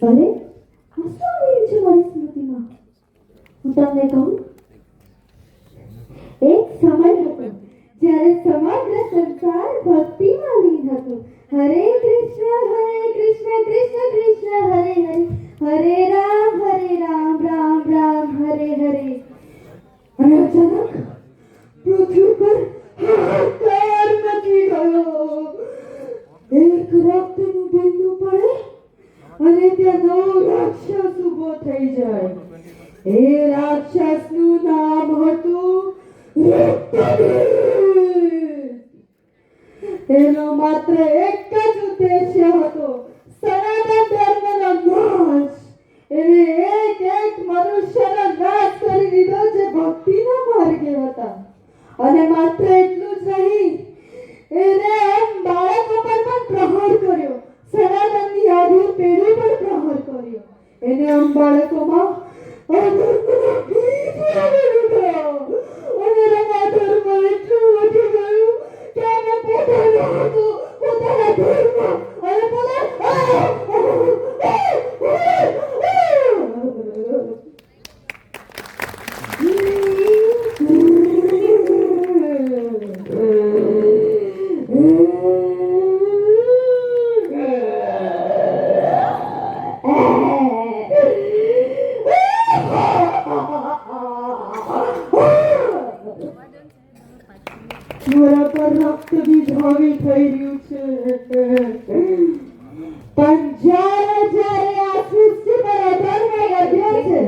અરે આ શું આવ્યું છે મારી સ્મૃતિમાં? હું તમને કહું, એક સમય હતો જ્યારે સમગ્ર સંસાર ભક્તિમાં લીન હતો. હરે કૃષ્ણ કૃષ્ણ કૃષ્ણ હરે હરે, હરે રામ રામ રામ હરે હરે. અને અચાનક પૃથ્વી પર હાહાકાર મચી ગયો. એક રક્તનું બિંદુ પડે અને ત્યાં નવો રાક્ષસ ઊભો થઈ જાય. એ રાક્ષસનું નામ હતું રક્તબીજ. એનો માત્ર એક જ ઉદ્દેશ્ય હતો, સનાતન ધર્મનો નાશ. એને એક મનુષ્યનો નાશ કરી દીધો જે ભક્તિના માર્ગે હતા. અને માત્ર એટલું જ નહીં, એને બાળકો પર પણ પ્રહાર કર્યો, સનાતનની આધી પેઢી પર પ્રહાર કર્યો. એને બાળકોમાં અધર્મનો બીજ વાવી દીધો. અને ધર્મ એટલું વધી ગયું કે અમે પોતાના ધર્મ અને મારા પર રક્તબીજ હાવી થઈ રહ્યું છે. પણ જ્યારે આ સૃષ્ટિ પર અધર્મ વધ્યો છે,